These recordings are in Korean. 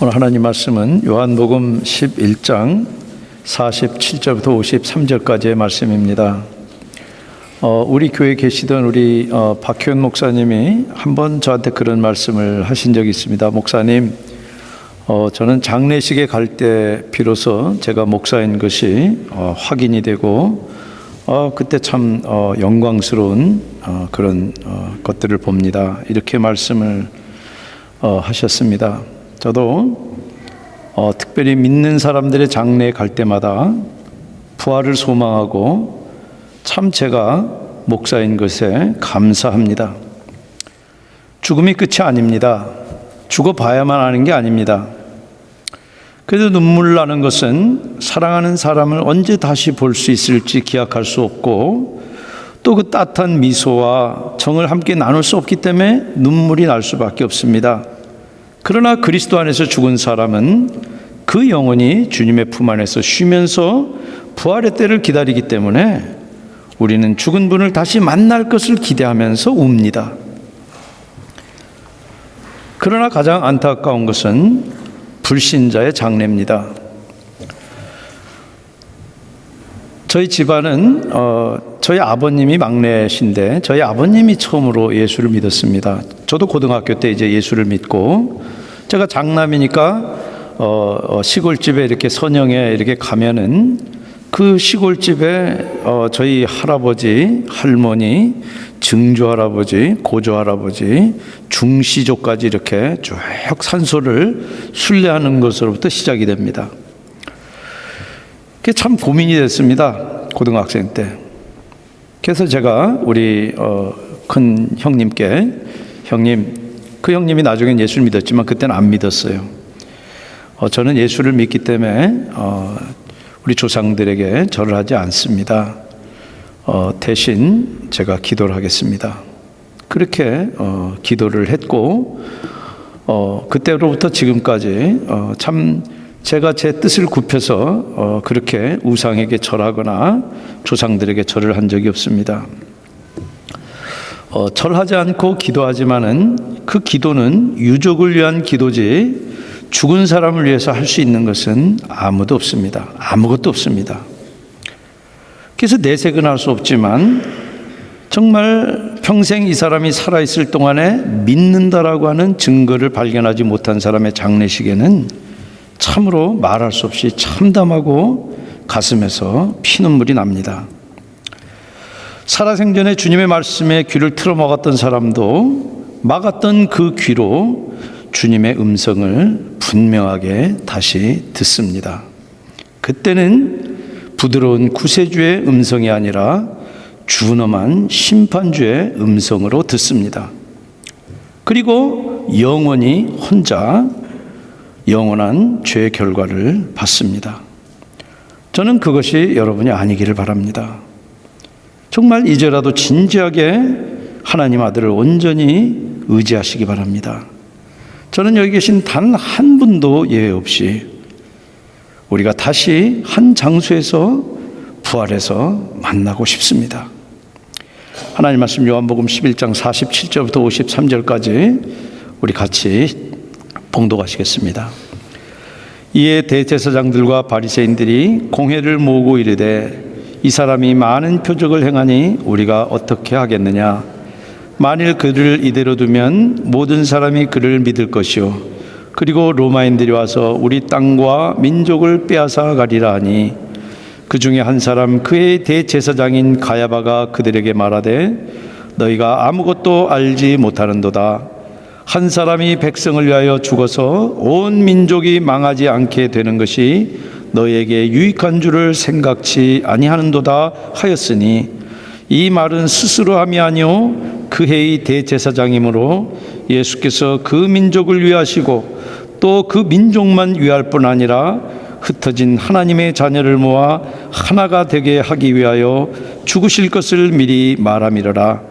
오늘 하나님 말씀은 요한복음 11장 47절부터 53절까지의 말씀입니다. 우리 교회에 계시던 우리 박효연 목사님이 한번 저한테 그런 말씀을 하신 적이 있습니다. 목사님, 저는 장례식에 갈 때 비로소 제가 목사인 것이 확인이 되고 그때 참 영광스러운 그런 것들을 봅니다. 이렇게 말씀을 하셨습니다. 저도 특별히 믿는 사람들의 장례에 갈 때마다 부활을 소망하고 참 제가 목사인 것에 감사합니다. 죽음이 끝이 아닙니다. 죽어봐야만 아는 게 아닙니다. 그래도 눈물 나는 것은 사랑하는 사람을 언제 다시 볼 수 있을지 기약할 수 없고 또 그 따뜻한 미소와 정을 함께 나눌 수 없기 때문에 눈물이 날 수밖에 없습니다. 그러나 그리스도 안에서 죽은 사람은 그 영혼이 주님의 품 안에서 쉬면서 부활의 때를 기다리기 때문에 우리는 죽은 분을 다시 만날 것을 기대하면서 웁니다. 그러나 가장 안타까운 것은 불신자의 장례입니다. 저희 집안은 저희 아버님이 막내신데 저희 아버님이 처음으로 예수를 믿었습니다. 저도 고등학교 때 이제 예수를 믿고 제가 장남이니까 시골집에 이렇게 선영에 이렇게 가면은 그 시골집에 저희 할아버지, 할머니, 증조할아버지, 고조할아버지, 중시조까지 이렇게 쭉 산소를 순례하는 것으로부터 시작이 됩니다. 그게 참 고민이 됐습니다. 고등학생 때. 그래서 제가 우리 큰 형님께 그 형님이 나중엔 예수를 믿었지만 그때는 안 믿었어요. 저는 예수를 믿기 때문에 우리 조상들에게 절을 하지 않습니다. 대신 제가 기도를 하겠습니다. 그렇게 기도를 했고 그때로부터 지금까지 참 제가 제 뜻을 굽혀서 그렇게 우상에게 절하거나 조상들에게 절을 한 적이 없습니다. 절하지 않고 기도하지만은 그 기도는 유족을 위한 기도지 죽은 사람을 위해서 할 수 있는 것은 아무도 없습니다. 아무것도 없습니다. 그래서 내색은 할 수 없지만 정말 평생 이 사람이 살아있을 동안에 믿는다라고 하는 증거를 발견하지 못한 사람의 장례식에는 참으로 말할 수 없이 참담하고 가슴에서 피눈물이 납니다. 살아생전에 주님의 말씀에 귀를 틀어막았던 사람도 막았던 그 귀로 주님의 음성을 분명하게 다시 듣습니다. 그때는 부드러운 구세주의 음성이 아니라 준엄한 심판주의 음성으로 듣습니다. 그리고 영원히 혼자 영원한 죄의 결과를 받습니다. 저는 그것이 여러분이 아니기를 바랍니다. 정말 이제라도 진지하게 하나님 아들을 온전히 의지하시기 바랍니다. 저는 여기 계신 단 한 분도 예외 없이 우리가 다시 한 장소에서 부활해서 만나고 싶습니다. 하나님 말씀 요한복음 11장 47절부터 53절까지 우리 같이 봉독하시겠습니다. 이에 대제사장들과 바리새인들이 공회를 모으고 이르되 이 사람이 많은 표적을 행하니 우리가 어떻게 하겠느냐? 만일 그를 이대로 두면 모든 사람이 그를 믿을 것이요 그리고 로마인들이 와서 우리 땅과 민족을 빼앗아 가리라 하니 그 중에 한 사람 그의 대제사장인 가야바가 그들에게 말하되 너희가 아무것도 알지 못하는도다. 한 사람이 백성을 위하여 죽어서 온 민족이 망하지 않게 되는 것이 너희에게 유익한 줄을 생각지 아니하는도다 하였으니 이 말은 스스로 함이 아니요 그 해의 대제사장이므로 예수께서 그 민족을 위하시고 또 그 민족만 위할 뿐 아니라 흩어진 하나님의 자녀를 모아 하나가 되게 하기 위하여 죽으실 것을 미리 말함이러라.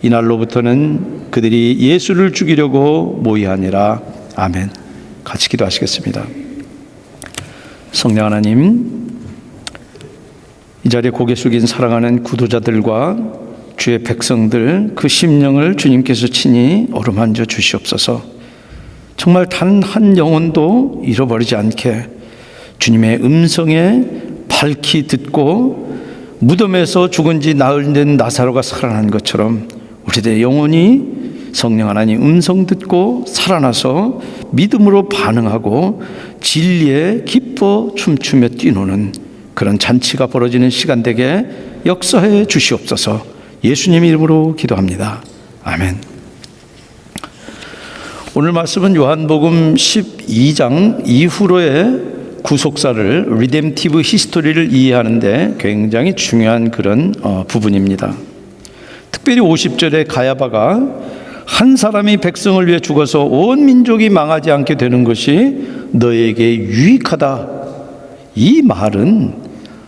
이날로부터는 그들이 예수를 죽이려고 모의하니라. 아멘. 같이 기도하시겠습니다. 성령 하나님, 이 자리에 고개 숙인 사랑하는 구도자들과 주의 백성들 그 심령을 주님께서 친히 어루만져 주시옵소서. 정말 단 한 영혼도 잃어버리지 않게 주님의 음성에 밝히 듣고 무덤에서 죽은 지 나흘 된 나사로가 살아난 것처럼 우리들의 영혼이 성령 하나님 음성 듣고 살아나서 믿음으로 반응하고 진리에 기뻐 춤추며 뛰노는 그런 잔치가 벌어지는 시간 되게 역사해 주시옵소서. 예수님 이름으로 기도합니다. 아멘. 오늘 말씀은 요한복음 12장 이후로의 구속사를 리뎀티브 히스토리를 이해하는데 굉장히 중요한 그런 부분입니다. 특별히 50절에 가야바가 한 사람이 백성을 위해 죽어서 온 민족이 망하지 않게 되는 것이 너에게 유익하다. 이 말은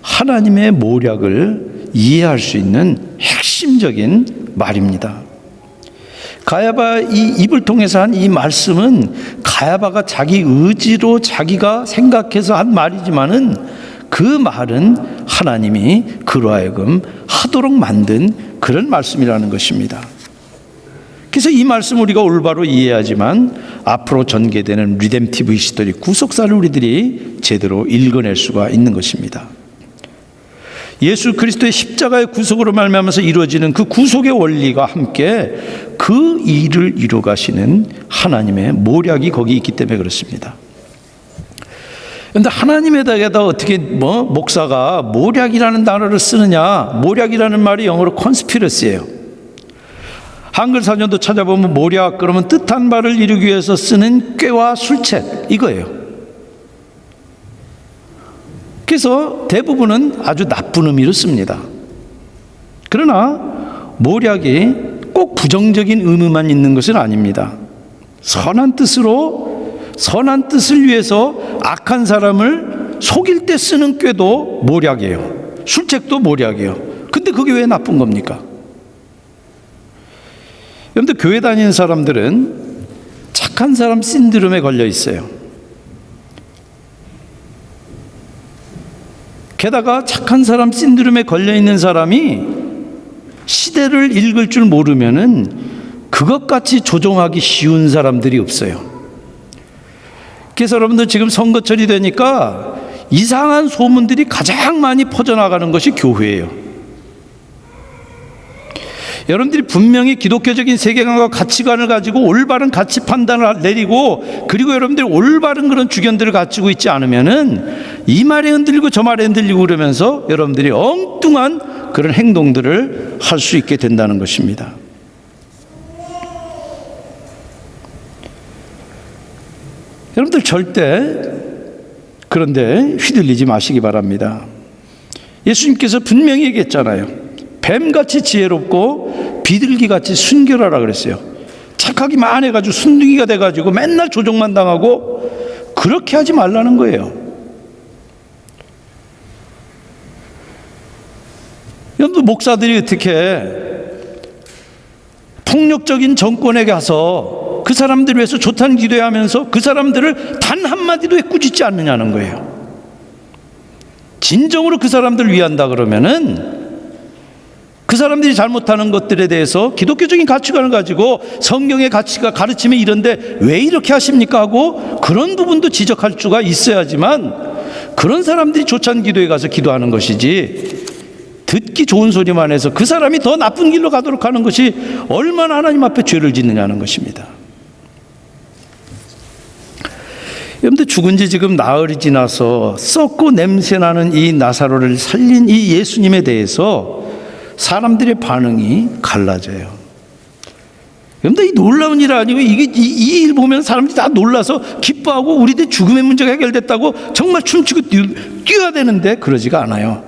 하나님의 모략을 이해할 수 있는 핵심적인 말입니다. 가야바 이 입을 통해서 한 이 말씀은 가야바가 자기 의지로 자기가 생각해서 한 말이지만은 그 말은 하나님이 그로 하여금 하도록 만든 그런 말씀이라는 것입니다. 그래서 이 말씀 우리가 올바로 이해하지만 앞으로 전개되는 리뎀티브 히스토리 구속사를 우리들이 제대로 읽어낼 수가 있는 것입니다. 예수 그리스도의 십자가의 구속으로 말미암아서 이루어지는 그 구속의 원리가 함께 그 일을 이루 가시는 하나님의 모략이 거기 있기 때문에 그렇습니다. 그런데 하나님에다가 어떻게 목사가 모략이라는 단어를 쓰느냐? 모략이라는 말이 영어로 conspiracy예요. 한글 사전도 찾아보면 모략 그러면 뜻한 바를 이루기 위해서 쓰는 꾀와 술책 이거예요. 그래서 대부분은 아주 나쁜 의미로 씁니다. 그러나 모략이 꼭 부정적인 의미만 있는 것은 아닙니다. 선한 뜻을 위해서 악한 사람을 속일 때 쓰는 꾀도 모략이에요. 술책도 모략이에요. 근데 그게 왜 나쁜 겁니까? 여러분들 교회 다니는 사람들은 착한 사람 신드롬에 걸려 있어요. 게다가 착한 사람 신드롬에 걸려 있는 사람이 시대를 읽을 줄 모르면은 그것같이 조종하기 쉬운 사람들이 없어요. 그래서 여러분들 지금 선거철이 되니까 이상한 소문들이 가장 많이 퍼져나가는 것이 교회예요. 여러분들이 분명히 기독교적인 세계관과 가치관을 가지고 올바른 가치 판단을 내리고 그리고 여러분들이 올바른 그런 주견들을 가지고 있지 않으면은 이 말에 흔들리고 저 말에 흔들리고 그러면서 여러분들이 엉뚱한 그런 행동들을 할 수 있게 된다는 것입니다. 여러분들 절대 그런데 휘둘리지 마시기 바랍니다. 예수님께서 분명히 얘기했잖아요. 뱀같이 지혜롭고 비둘기같이 순결하라 그랬어요. 착하기만 해가지고 순둥이가 돼가지고 맨날 조종만 당하고 그렇게 하지 말라는 거예요. 여러분 목사들이 어떻게 폭력적인 정권에 가서 그 사람들을 위해서 좋다는 기도하면서 그 사람들을 단 한마디도 꾸짖지 않느냐는 거예요. 진정으로 그 사람들을 위한다 그러면은 그 사람들이 잘못하는 것들에 대해서 기독교적인 가치관을 가지고 성경의 가치가 가르치면 이런데 왜 이렇게 하십니까 하고 그런 부분도 지적할 수가 있어야지만 그런 사람들이 조찬 기도에 가서 기도하는 것이지 듣기 좋은 소리만 해서 그 사람이 더 나쁜 길로 가도록 하는 것이 얼마나 하나님 앞에 죄를 짓느냐는 것입니다. 여러분들 죽은 지 지금 나흘이 지나서 썩고 냄새나는 이 나사로를 살린 이 예수님에 대해서 사람들의 반응이 갈라져요. 여러분들 이 놀라운 일 아니고 이 일 보면 사람들이 다 놀라서 기뻐하고 우리들 죽음의 문제가 해결됐다고 정말 춤추고 뛰어야 되는데 그러지가 않아요.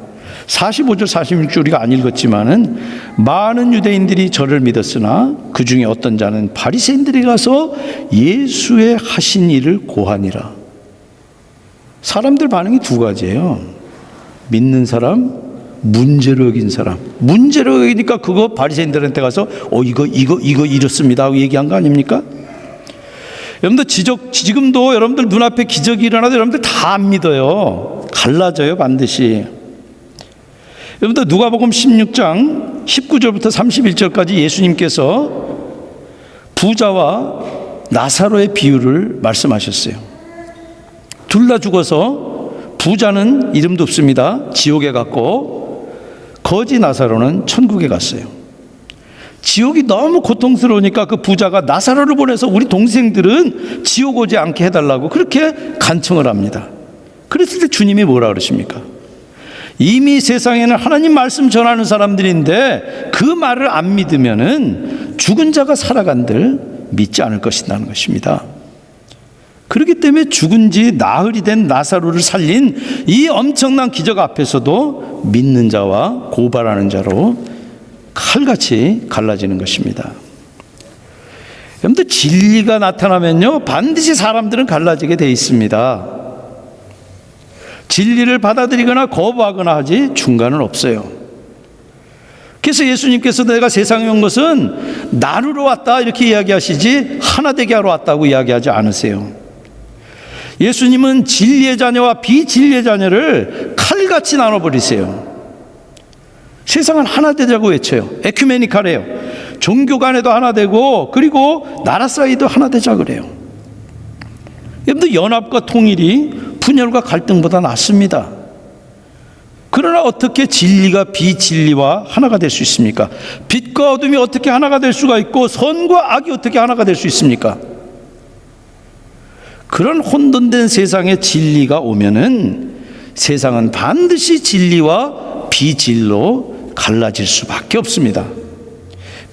45절 46절 우리가 안 읽었지만은 많은 유대인들이 저를 믿었으나 그 중에 어떤 자는 바리새인들이 가서 예수의 하신 일을 고하니라. 사람들 반응이 두 가지예요. 믿는 사람, 문제로 여긴 사람. 문제로 여기니까 그거 바리새인들한테 가서 이거 이렇습니다 하고 얘기한 거 아닙니까? 여러분들 지금도 여러분들 눈앞에 기적이 일어나도 여러분들 다 안 믿어요. 갈라져요 반드시. 여러분들 누가복음 16장 19절부터 31절까지 예수님께서 부자와 나사로의 비유를 말씀하셨어요. 둘 다 죽어서 부자는 이름도 없습니다. 지옥에 갔고 거지 나사로는 천국에 갔어요. 지옥이 너무 고통스러우니까 그 부자가 나사로를 보내서 우리 동생들은 지옥 오지 않게 해달라고 그렇게 간청을 합니다. 그랬을 때 주님이 뭐라 그러십니까? 이미 세상에는 하나님 말씀 전하는 사람들인데 그 말을 안 믿으면은 죽은 자가 살아간들 믿지 않을 것이라는 것입니다. 그렇기 때문에 죽은 지 나흘이 된 나사로를 살린 이 엄청난 기적 앞에서도 믿는 자와 고발하는 자로 칼같이 갈라지는 것입니다. 여러분들, 진리가 나타나면요 반드시 사람들은 갈라지게 돼 있습니다. 진리를 받아들이거나 거부하거나 하지 중간은 없어요. 그래서 예수님께서 내가 세상에 온 것은 나누러 왔다 이렇게 이야기하시지 하나 되게 하러 왔다고 이야기하지 않으세요. 예수님은 진리의 자녀와 비진리의 자녀를 칼같이 나눠버리세요. 세상은 하나 되자고 외쳐요. 에큐메니칼이에요. 종교 간에도 하나 되고 그리고 나라 사이도 하나 되자 그래요. 여러분들, 연합과 통일이 분열과 갈등보다 낫습니다. 그러나 어떻게 진리가 비진리와 하나가 될 수 있습니까? 빛과 어둠이 어떻게 하나가 될 수가 있고 선과 악이 어떻게 하나가 될 수 있습니까? 그런 혼돈된 세상에 진리가 오면은 세상은 반드시 진리와 비진리로 갈라질 수밖에 없습니다.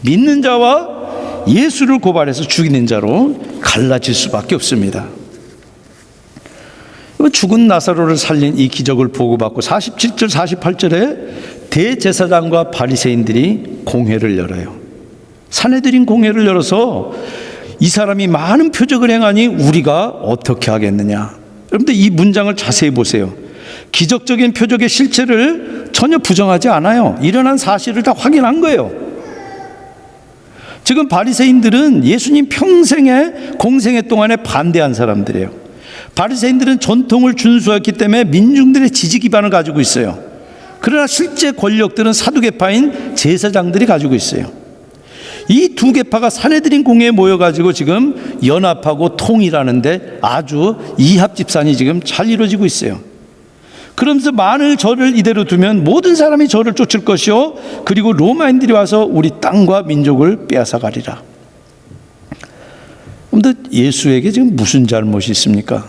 믿는 자와 예수를 고발해서 죽이는 자로 갈라질 수밖에 없습니다. 죽은 나사로를 살린 이 기적을 보고받고 47절 48절에 대제사장과 바리새인들이 공회를 열어요. 산헤드린 공회를 열어서 이 사람이 많은 표적을 행하니 우리가 어떻게 하겠느냐. 여러분들, 이 문장을 자세히 보세요. 기적적인 표적의 실체를 전혀 부정하지 않아요. 일어난 사실을 다 확인한 거예요. 지금 바리새인들은 예수님 평생의 공생애 동안에 반대한 사람들이에요. 바리새인들은 전통을 준수했기 때문에 민중들의 지지 기반을 가지고 있어요. 그러나 실제 권력들은 사두개파인 제사장들이 가지고 있어요. 이 두 계파가 산헤드린 공회에 모여가지고 지금 연합하고 통일하는데 아주 이합집산이 지금 잘 이루어지고 있어요. 그러면서 만일 저를 이대로 두면 모든 사람이 저를 쫓을 것이요 그리고 로마인들이 와서 우리 땅과 민족을 빼앗아가리라. 그런데 예수에게 지금 무슨 잘못이 있습니까?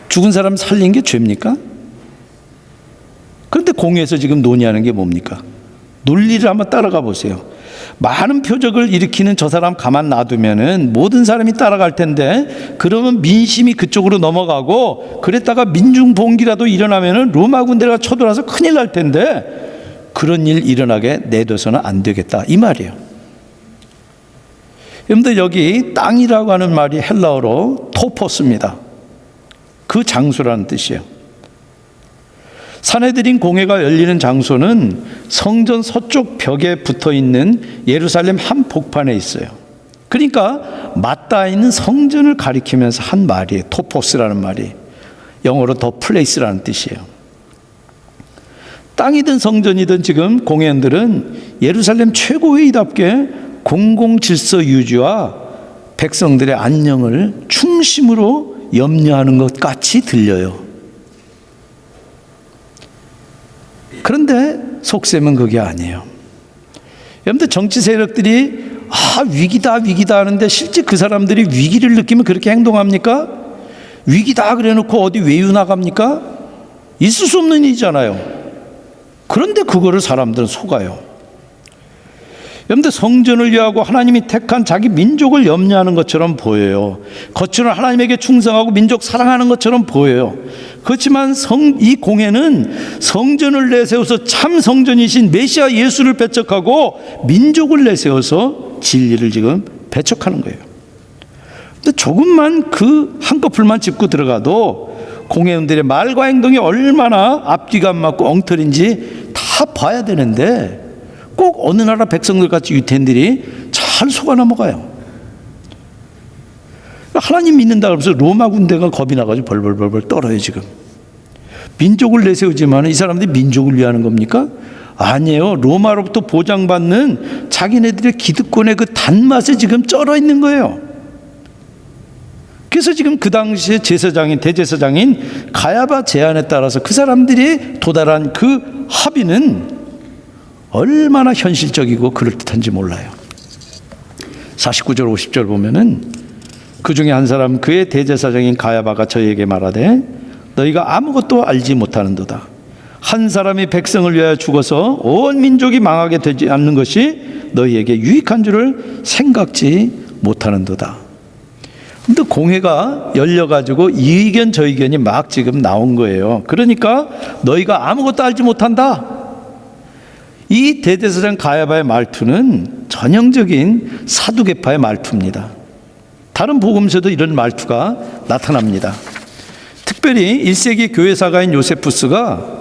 죽은 사람 살린 게 죄입니까? 그런데 공회에서 지금 논의하는 게 뭡니까? 논리를 한번 따라가 보세요. 많은 표적을 일으키는 저 사람 가만 놔두면은 모든 사람이 따라갈 텐데 그러면 민심이 그쪽으로 넘어가고 그랬다가 민중 봉기라도 일어나면은 로마 군대가 쳐들어와서 큰일 날 텐데 그런 일 일어나게 내둬서는 안 되겠다 이 말이에요. 여러분들, 여기 땅이라고 하는 말이 헬라어로 토포스입니다. 그 장소라는 뜻이에요. 산헤드린 공회가 열리는 장소는 성전 서쪽 벽에 붙어 있는 예루살렘 한복판에 있어요. 그러니까 맞닿아 있는 성전을 가리키면서 한 말이에요. 토포스라는 말이 영어로 더 플레이스라는 뜻이에요. 땅이든 성전이든 지금 공회원들은 예루살렘 최고회의답게 공공질서 유지와 백성들의 안녕을 중심으로 염려하는 것 같이 들려요. 그런데 속셈은 그게 아니에요. 여러분들, 정치 세력들이 위기다 하는데 실제 그 사람들이 위기를 느끼면 그렇게 행동합니까? 위기다 그래 놓고 어디 외유 나갑니까? 있을 수 없는 일이잖아요. 그런데 그거를 사람들은 속아요. 여러분들, 성전을 위하고 하나님이 택한 자기 민족을 염려하는 것처럼 보여요. 겉으로는 하나님에게 충성하고 민족 사랑하는 것처럼 보여요. 그렇지만 이 공회는 성전을 내세워서 참 성전이신 메시아 예수를 배척하고 민족을 내세워서 진리를 지금 배척하는 거예요. 근데 조금만 그 한꺼풀만 짚고 들어가도 공회원들의 말과 행동이 얼마나 앞뒤가 안 맞고 엉터리인지 다 봐야 되는데 꼭 어느 나라 백성들 같이 유태인들이 잘 속아 넘어가요. 하나님 믿는다 그러면서 로마 군대가 겁이 나가지고 벌벌 떨어요. 지금 민족을 내세우지만 이 사람들이 민족을 위하는 겁니까? 아니에요. 로마로부터 보장받는 자기네들의 기득권의 그 단맛에 지금 쩔어 있는 거예요. 그래서 지금 그 당시에 대제사장인 가야바 제안에 따라서 그 사람들이 도달한 그 합의는 얼마나 현실적이고 그럴듯한지 몰라요. 49절 50절 보면은 그 중에 한 사람 그의 대제사장인 가야바가 저에게 말하되 너희가 아무것도 알지 못하는도다. 한 사람이 백성을 위하여 죽어서 온 민족이 망하게 되지 않는 것이 너희에게 유익한 줄을 생각지 못하는도다. 근데 공회가 열려가지고 이 의견 저 의견이 막 지금 나온 거예요. 그러니까 너희가 아무것도 알지 못한다. 이 대제사장 가야바의 말투는 전형적인 사두개파의 말투입니다. 다른 복음서도 이런 말투가 나타납니다. 특별히 1세기 교회사가인 요세푸스가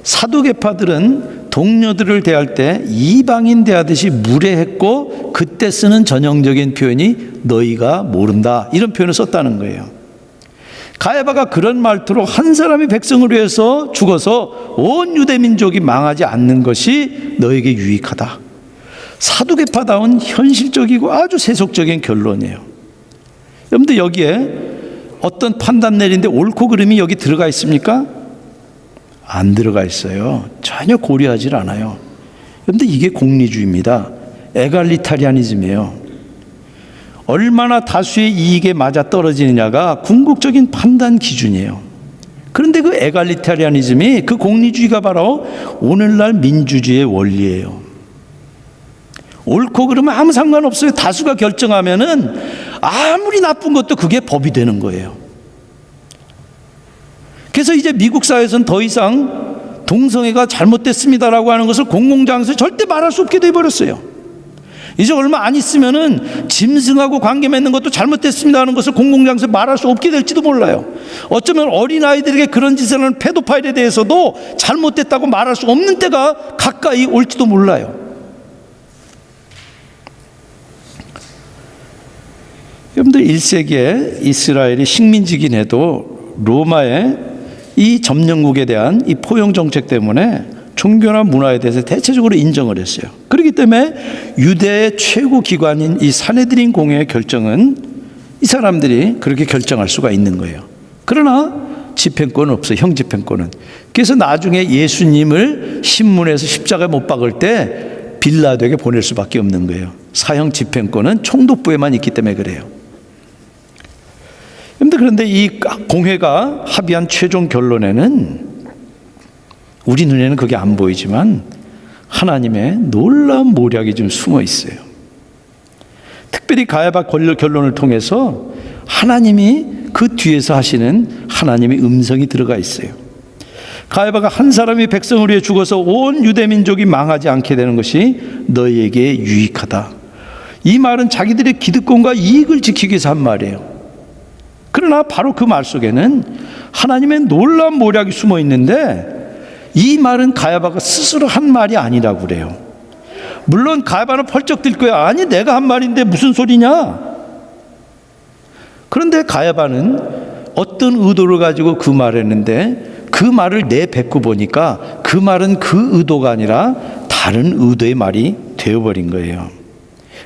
사두개파들은 동료들을 대할 때 이방인 대하듯이 무례했고 그때 쓰는 전형적인 표현이 너희가 모른다, 이런 표현을 썼다는 거예요. 가야바가 그런 말투로 한 사람이 백성을 위해서 죽어서 온 유대 민족이 망하지 않는 것이 너에게 유익하다. 사두개파다운 현실적이고 아주 세속적인 결론이에요. 여러분들 여기에 어떤 판단 내리는데 옳고 그름이 여기 들어가 있습니까? 안 들어가 있어요. 전혀 고려하지 않아요. 그런데 이게 공리주의입니다. 에갈리타리아니즘이에요. 얼마나 다수의 이익에 맞아 떨어지느냐가 궁극적인 판단 기준이에요. 그런데 그 에갈리타리아니즘이, 그 공리주의가 바로 오늘날 민주주의의 원리예요. 옳고 그러면 아무 상관없어요. 다수가 결정하면은 아무리 나쁜 것도 그게 법이 되는 거예요. 그래서 이제 미국 사회에서는 더 이상 동성애가 잘못됐습니다라고 하는 것을 공공장소에 절대 말할 수 없게 돼버렸어요. 이제 얼마 안 있으면은 짐승하고 관계 맺는 것도 잘못됐습니다 하는 것을 공공장소에 말할 수 없게 될지도 몰라요. 어쩌면 어린아이들에게 그런 짓을 하는 페도파일에 대해서도 잘못됐다고 말할 수 없는 때가 가까이 올지도 몰라요. 여러분들 1세기에 이스라엘이 식민지긴 해도 로마의 이 점령국에 대한 이 포용 정책 때문에 종교나 문화에 대해서 대체적으로 인정을 했어요. 그렇기 때문에 유대의 최고 기관인 이 산헤드린 공회의 결정은 이 사람들이 그렇게 결정할 수가 있는 거예요. 그러나 집행권은 없어요. 형집행권은. 그래서 나중에 예수님을 신문에서 십자가에 못 박을 때 빌라도에게 보낼 수밖에 없는 거예요. 사형 집행권은 총독부에만 있기 때문에 그래요. 그런데 이 공회가 합의한 최종 결론에는 우리 눈에는 그게 안 보이지만 하나님의 놀라운 모략이 좀 숨어 있어요. 특별히 가야바 결론을 통해서 하나님이 그 뒤에서 하시는 하나님의 음성이 들어가 있어요. 가야바가 한 사람이 백성을 위해 죽어서 온 유대 민족이 망하지 않게 되는 것이 너희에게 유익하다. 이 말은 자기들의 기득권과 이익을 지키기 위해서 한 말이에요. 그러나 바로 그 말 속에는 하나님의 놀라운 모략이 숨어 있는데 이 말은 가야바가 스스로 한 말이 아니라고 그래요. 물론 가야바는 펄쩍 뛸 거야. 아니 내가 한 말인데 무슨 소리냐. 그런데 가야바는 어떤 의도를 가지고 그 말을 했는데 그 말을 내뱉고 보니까 그 말은 그 의도가 아니라 다른 의도의 말이 되어버린 거예요.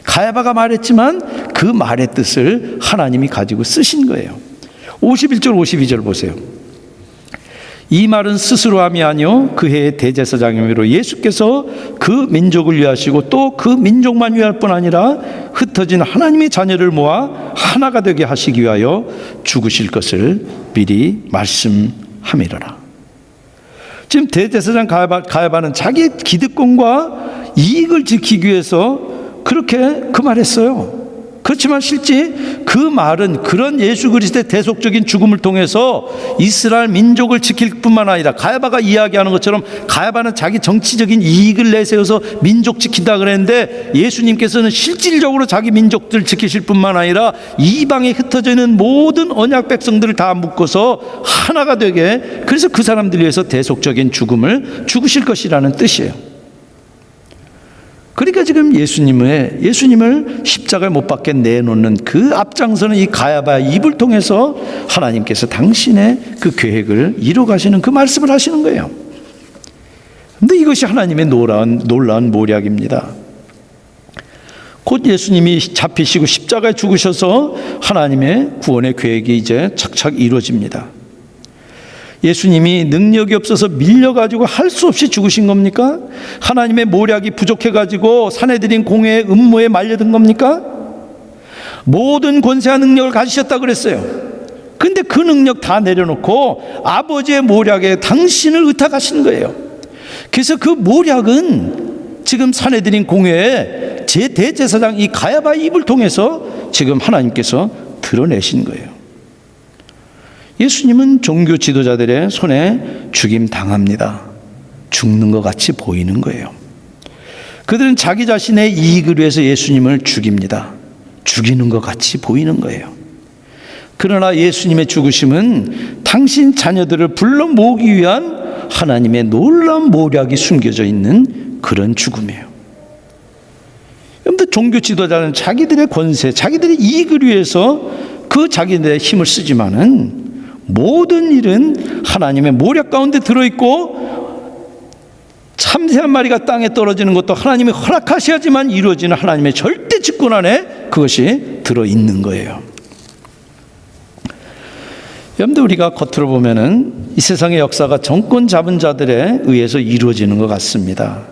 가야바가 말했지만 그 말의 뜻을 하나님이 가지고 쓰신 거예요. 51절 52절 보세요. 이 말은 스스로 함이 아니요 그 해의 대제사장이므로 예수께서 그 민족을 위하시고 또 그 민족만 위할 뿐 아니라 흩어진 하나님의 자녀를 모아 하나가 되게 하시기 위하여 죽으실 것을 미리 말씀함이로라. 지금 대제사장 가야바는 자기의 기득권과 이익을 지키기 위해서 그렇게 그 말했어요. 그렇지만 실제 그 말은 그런 예수 그리스도의 대속적인 죽음을 통해서 이스라엘 민족을 지킬 뿐만 아니라 가야바가 이야기하는 것처럼 가야바는 자기 정치적인 이익을 내세워서 민족 지킨다 그랬는데 예수님께서는 실질적으로 자기 민족들 지키실 뿐만 아니라 이방에 흩어져 있는 모든 언약 백성들을 다 묶어서 하나가 되게, 그래서 그 사람들 위해서 대속적인 죽음을 죽으실 것이라는 뜻이에요. 그러니까 지금 예수님을 십자가에 못 박게 내놓는 그 앞장서는 이 가야바의 입을 통해서 하나님께서 당신의 그 계획을 이루어 가시는 그 말씀을 하시는 거예요. 그런데 이것이 하나님의 놀라운 모략입니다. 곧 예수님이 잡히시고 십자가에 죽으셔서 하나님의 구원의 계획이 이제 착착 이루어집니다. 예수님이 능력이 없어서 밀려가지고 할 수 없이 죽으신 겁니까? 하나님의 모략이 부족해가지고 사내들인 공회의 음모에 말려든 겁니까? 모든 권세와 능력을 가지셨다 그랬어요. 근데 그 능력 다 내려놓고 아버지의 모략에 당신을 의탁하신 거예요. 그래서 그 모략은 지금 사내들인 공회에 제 대제사장 이 가야바의 입을 통해서 지금 하나님께서 드러내신 거예요. 예수님은 종교 지도자들의 손에 죽임 당합니다. 죽는 것 같이 보이는 거예요. 그들은 자기 자신의 이익을 위해서 예수님을 죽입니다. 죽이는 것 같이 보이는 거예요. 그러나 예수님의 죽으심은 당신 자녀들을 불러 모으기 위한 하나님의 놀라운 모략이 숨겨져 있는 그런 죽음이에요. 여러분들, 종교 지도자는 자기들의 권세, 자기들의 이익을 위해서 그 자기들의 힘을 쓰지만은 모든 일은 하나님의 모략 가운데 들어있고, 참새 한 마리가 땅에 떨어지는 것도 하나님이 허락하셔야지만 이루어지는 하나님의 절대 직권 안에 그것이 들어있는 거예요. 여러분들, 우리가 겉으로 보면은 이 세상의 역사가 정권 잡은 자들에 의해서 이루어지는 것 같습니다.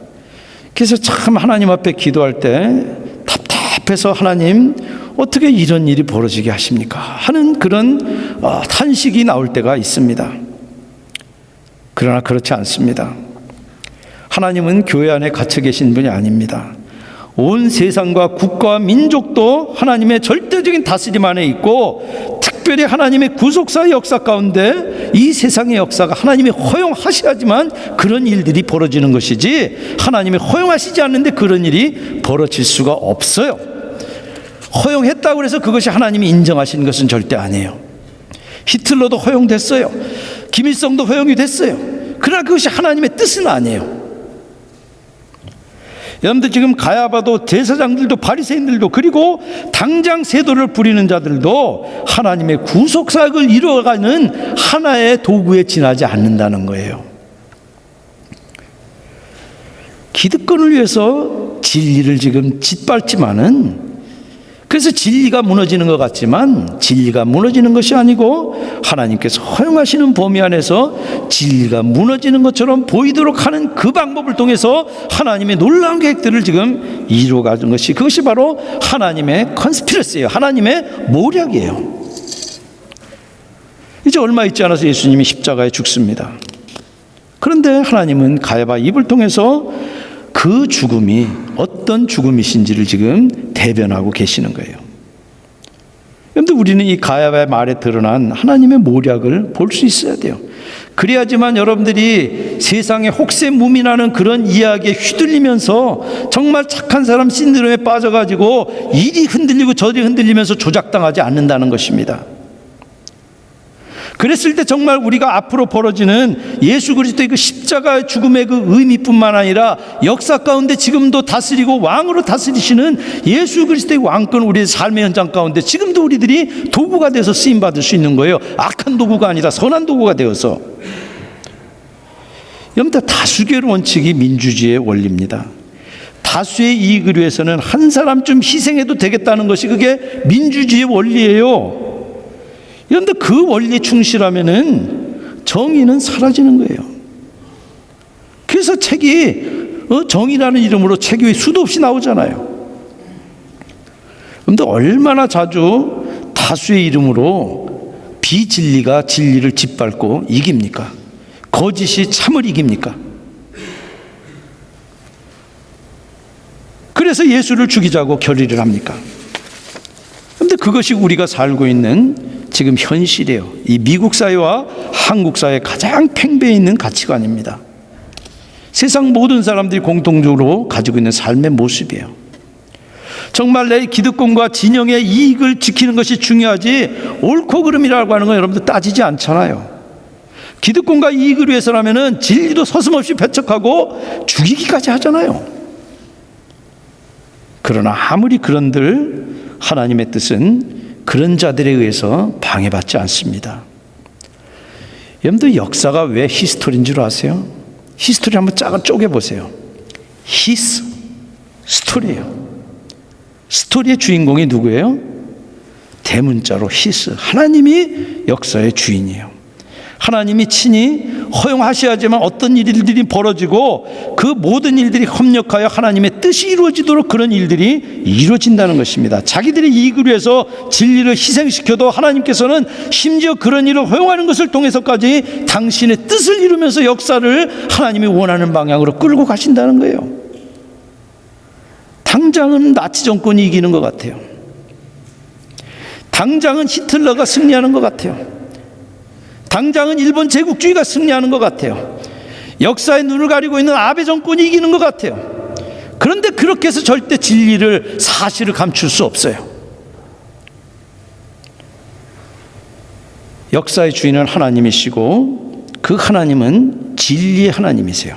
그래서 참 하나님 앞에 기도할 때 답답해서 하나님 어떻게 이런 일이 벌어지게 하십니까? 하는 그런 탄식이 나올 때가 있습니다. 그러나 그렇지 않습니다. 하나님은 교회 안에 갇혀 계신 분이 아닙니다. 온 세상과 국가와 민족도 하나님의 절대적인 다스림 안에 있고, 특별히 하나님의 구속사의 역사 가운데 이 세상의 역사가 하나님이 허용하셔야지만 그런 일들이 벌어지는 것이지, 하나님이 허용하시지 않는데 그런 일이 벌어질 수가 없어요. 허용했다고 해서 그것이 하나님이 인정하시는 것은 절대 아니에요. 히틀러도 허용됐어요. 김일성도 허용이 됐어요. 그러나 그것이 하나님의 뜻은 아니에요. 여러분들, 지금 가야바도 제사장들도 바리새인들도 그리고 당장 세도를 부리는 자들도 하나님의 구속사역을 이루어가는 하나의 도구에 지나지 않는다는 거예요. 기득권을 위해서 진리를 지금 짓밟지만은, 그래서 진리가 무너지는 것 같지만 진리가 무너지는 것이 아니고 하나님께서 허용하시는 범위 안에서 진리가 무너지는 것처럼 보이도록 하는 그 방법을 통해서 하나님의 놀라운 계획들을 지금 이루어가는 것이, 그것이 바로 하나님의 컨스피러시예요. 하나님의 모략이에요. 이제 얼마 있지 않아서 예수님이 십자가에 죽습니다. 그런데 하나님은 가야바 입을 통해서 그 죽음이 어떤 죽음이신지를 지금 대변하고 계시는 거예요. 그런데 우리는 이 가야바의 말에 드러난 하나님의 모략을 볼 수 있어야 돼요. 그래야지만 여러분들이 세상에 혹세무민하는 그런 이야기에 휘둘리면서 정말 착한 사람 신드롬에 빠져가지고 이리 흔들리고 저리 흔들리면서 조작당하지 않는다는 것입니다. 그랬을 때 정말 우리가 앞으로 벌어지는 예수 그리스도의 그 십자가의 죽음의 그 의미뿐만 아니라 역사 가운데 지금도 다스리고 왕으로 다스리시는 예수 그리스도의 왕권, 우리의 삶의 현장 가운데 지금도 우리들이 도구가 돼서 쓰임받을 수 있는 거예요. 악한 도구가 아니라 선한 도구가 되어서. 여러분들, 다수결 원칙이 민주주의의 원리입니다. 다수의 이익을 위해서는 한 사람쯤 희생해도 되겠다는 것이 그게 민주주의의 원리예요. 그런데 그 원리에 충실하면은 정의는 사라지는 거예요. 그래서 책이 정의라는 이름으로 책이 수도 없이 나오잖아요. 그런데 얼마나 자주 다수의 이름으로 비진리가 진리를 짓밟고 이깁니까? 거짓이 참을 이깁니까? 그래서 예수를 죽이자고 결의를 합니까? 그런데 그것이 우리가 살고 있는 지금 현실이에요. 이 미국 사회와 한국 사회의 가장 팽배해 있는 가치관입니다. 세상 모든 사람들이 공통적으로 가지고 있는 삶의 모습이에요. 정말 내 기득권과 진영의 이익을 지키는 것이 중요하지 옳고 그름이라고 하는 건 여러분들 따지지 않잖아요. 기득권과 이익을 위해서라면은 진리도 서슴없이 배척하고 죽이기까지 하잖아요. 그러나 아무리 그런들 하나님의 뜻은 그런 자들에 의해서 방해받지 않습니다. 여러분들, 역사가 왜 히스토리인 줄 아세요? 히스토리 한번 쪼개보세요. 히스 스토리예요. 스토리의 주인공이 누구예요? 대문자로 히스, 하나님이 역사의 주인이에요. 하나님이 친히 허용하셔야지만 어떤 일들이 벌어지고 그 모든 일들이 협력하여 하나님의 뜻이 이루어지도록 그런 일들이 이루어진다는 것입니다. 자기들의 이익을 위해서 진리를 희생시켜도 하나님께서는 심지어 그런 일을 허용하는 것을 통해서까지 당신의 뜻을 이루면서 역사를 하나님이 원하는 방향으로 끌고 가신다는 거예요. 당장은 나치 정권이 이기는 것 같아요. 당장은 히틀러가 승리하는 것 같아요. 당장은 일본 제국주의가 승리하는 것 같아요. 역사의 눈을 가리고 있는 아베 정권이 이기는 것 같아요. 그런데 그렇게 해서 절대 진리를, 사실을 감출 수 없어요. 역사의 주인은 하나님이시고 그 하나님은 진리의 하나님이세요.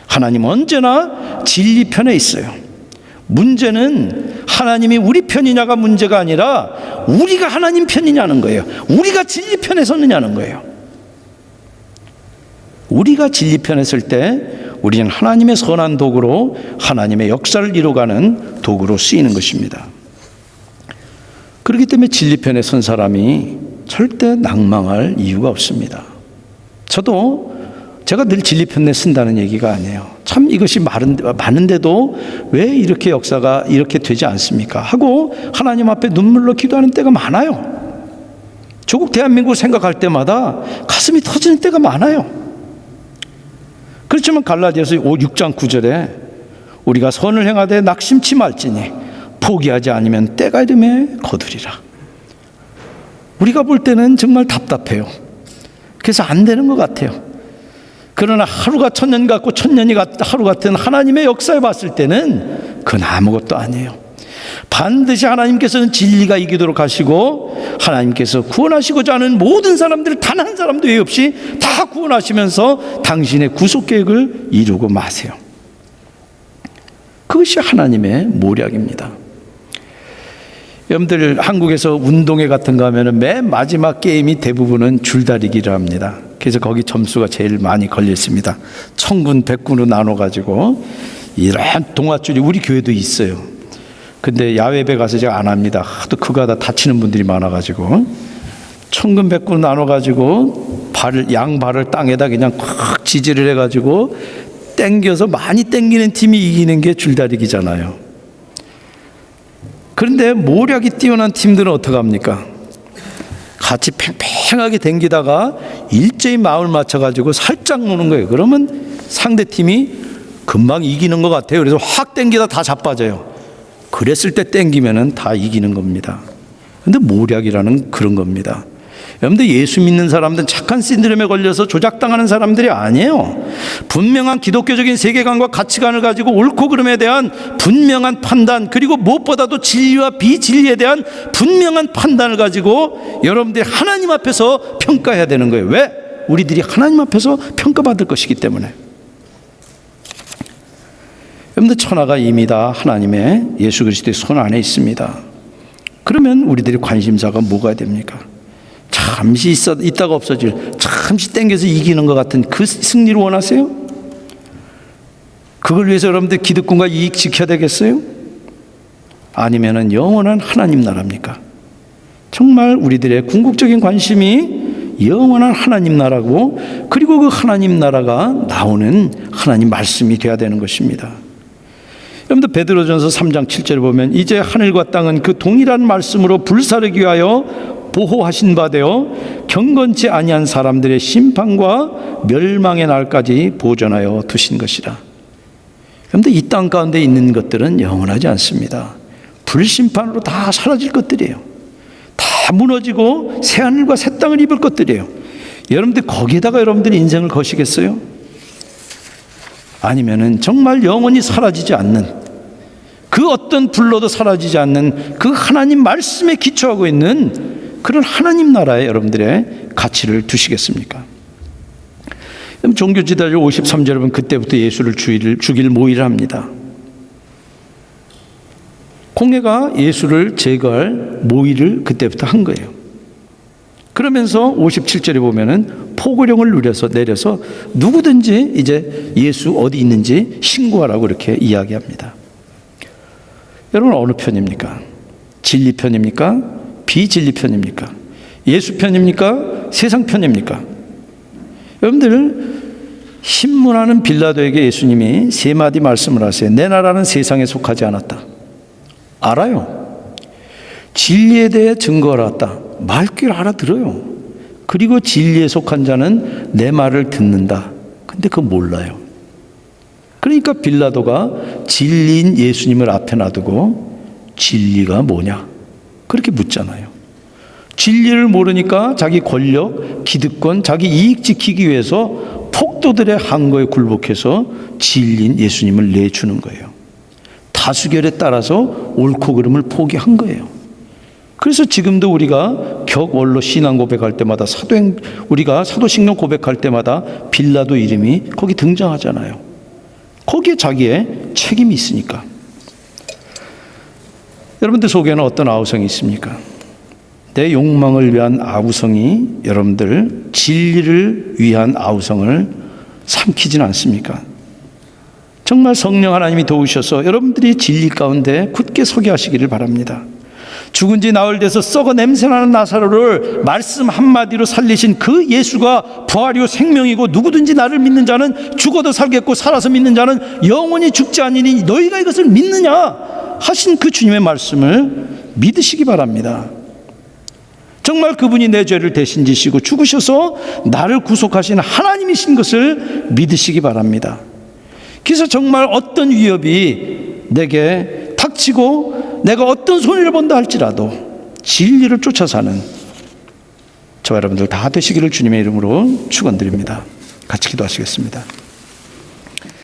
하나님은 언제나 진리 편에 있어요. 문제는 하나님이 우리 편이냐가 문제가 아니라 우리가 하나님 편이냐는 거예요. 우리가 진리 편에 섰느냐는 거예요. 우리가 진리 편에 설 때 우리는 하나님의 선한 도구로 하나님의 역사를 이루어가는 도구로 쓰이는 것입니다. 그렇기 때문에 진리 편에 선 사람이 절대 낭망할 이유가 없습니다. 제가 늘 진리 편에 쓴다는 얘기가 아니에요. 참 이것이 많은데도 왜 이렇게 역사가 이렇게 되지 않습니까? 하고 하나님 앞에 눈물로 기도하는 때가 많아요. 조국 대한민국을 생각할 때마다 가슴이 터지는 때가 많아요. 그렇지만 갈라디아서 6장 9절에 우리가 선을 행하되 낙심치 말지니 포기하지 않으면 때가 이름에 거두리라. 우리가 볼 때는 정말 답답해요. 그래서 안 되는 것 같아요. 그러나 하루가 천년 같고 천년이 하루 같은 하나님의 역사에 봤을 때는 그건 아무것도 아니에요. 반드시 하나님께서는 진리가 이기도록 하시고 하나님께서 구원하시고자 하는 모든 사람들을 단 한 사람도 예외 없이 다 구원하시면서 당신의 구속 계획을 이루고 마세요. 그것이 하나님의 모략입니다. 여러분들 한국에서 운동회 같은 거 하면은 맨 마지막 게임이 대부분은 줄다리기를 합니다. 그래서 거기 점수가 제일 많이 걸려 있습니다. 천군 백군으로 나눠 가지고 이런 동아줄이 우리 교회도 있어요. 근데 야외배 가서 제가 안 합니다. 하도 그거 하다 다치는 분들이 많아 가지고 천군 백군 나눠 가지고 양발을 땅에다 그냥 콱 지지를 해 가지고 땡겨서 많이 땡기는 팀이 이기는 게 줄다리기잖아요. 그런데 모략이 뛰어난 팀들은 어떡합니까? 같이 팽팽하게 댕기다가 일제히 마음을 맞춰가지고 살짝 노는 거예요. 그러면 상대팀이 금방 이기는 것 같아요. 그래서 확 땡기다 다 자빠져요. 그랬을 때 땡기면은 다 이기는 겁니다. 그런데 모략이라는 그런 겁니다. 여러분들 예수 믿는 사람들은 착한 신드롬에 걸려서 조작당하는 사람들이 아니에요. 분명한 기독교적인 세계관과 가치관을 가지고 옳고 그름에 대한 분명한 판단, 그리고 무엇보다도 진리와 비진리에 대한 분명한 판단을 가지고 여러분들이 하나님 앞에서 평가해야 되는 거예요. 왜? 우리들이 하나님 앞에서 평가받을 것이기 때문에. 여러분들 천하가 이미 다 하나님의 예수 그리스도의 손 안에 있습니다. 그러면 우리들의 관심사가 뭐가 됩니까? 잠시 있다가 없어질, 잠시 땡겨서 이기는 것 같은 그 승리를 원하세요? 그걸 위해서 여러분들 기득권과 이익 지켜야 되겠어요? 아니면은 영원한 하나님 나라입니까? 정말 우리들의 궁극적인 관심이 영원한 하나님 나라고, 그리고 그 하나님 나라가 나오는 하나님 말씀이 돼야 되는 것입니다. 여러분들 베드로전서 3장 7절을 보면 이제 하늘과 땅은 그 동일한 말씀으로 불사르기 위하여 보호하신 바 되어 경건치 아니한 사람들의 심판과 멸망의 날까지 보존하여 두신 것이라. 그런데 이 땅 가운데 있는 것들은 영원하지 않습니다. 불심판으로 다 사라질 것들이에요. 다 무너지고 새 하늘과 새 땅을 입을 것들이에요. 여러분들 거기에다가 여러분들이 인생을 거시겠어요? 아니면은 정말 영원히 사라지지 않는, 그 어떤 불로도 사라지지 않는 그 하나님 말씀에 기초하고 있는 그런 하나님 나라에 여러분들의 가치를 두시겠습니까? 종교지도자 53절에 보면 그때부터 예수를 죽일 모의를 합니다. 공회가 예수를 제거할 모의를 그때부터 한 거예요. 그러면서 57절에 보면은 포고령을 내려서 누구든지 이제 예수 어디 있는지 신고하라고 이렇게 이야기합니다. 여러분 어느 편입니까? 진리 편입니까? 비진리 편입니까? 예수 편입니까? 세상 편입니까? 여러분들 신문하는 빌라도에게 예수님이 세 마디 말씀을 하세요. 내 나라는 세상에 속하지 않았다. 알아요. 진리에 대해 증거를 알았다. 말귀를 알아들어요. 그리고 진리에 속한 자는 내 말을 듣는다. 근데 그거 몰라요. 그러니까 빌라도가 진리인 예수님을 앞에 놔두고 진리가 뭐냐? 그렇게 묻잖아요. 진리를 모르니까 자기 권력, 기득권, 자기 이익 지키기 위해서 폭도들의 항거에 굴복해서 진리인 예수님을 내주는 거예요. 다수결에 따라서 옳고 그름을 포기한 거예요. 그래서 지금도 우리가 격원로 신앙 고백할 때마다 우리가 사도신경 고백할 때마다 빌라도 이름이 거기 등장하잖아요. 거기에 자기의 책임이 있으니까. 여러분들 속에는 어떤 아우성이 있습니까? 내 욕망을 위한 아우성이 여러분들 진리를 위한 아우성을 삼키지는 않습니까? 정말 성령 하나님이 도우셔서 여러분들이 진리 가운데 굳게 서게 하시기를 바랍니다. 죽은 지 나흘 돼서 썩어 냄새나는 나사로를 말씀 한마디로 살리신 그 예수가 부활이요 생명이고 누구든지 나를 믿는 자는 죽어도 살겠고 살아서 믿는 자는 영원히 죽지 아니니 너희가 이것을 믿느냐 하신 그 주님의 말씀을 믿으시기 바랍니다. 정말 그분이 내 죄를 대신 지시고 죽으셔서 나를 구속하신 하나님이신 것을 믿으시기 바랍니다. 그래서 정말 어떤 위협이 내게 닥치고 내가 어떤 손해를 본다 할지라도 진리를 쫓아 사는 저와 여러분들 다 되시기를 주님의 이름으로 축원드립니다. 같이 기도하시겠습니다.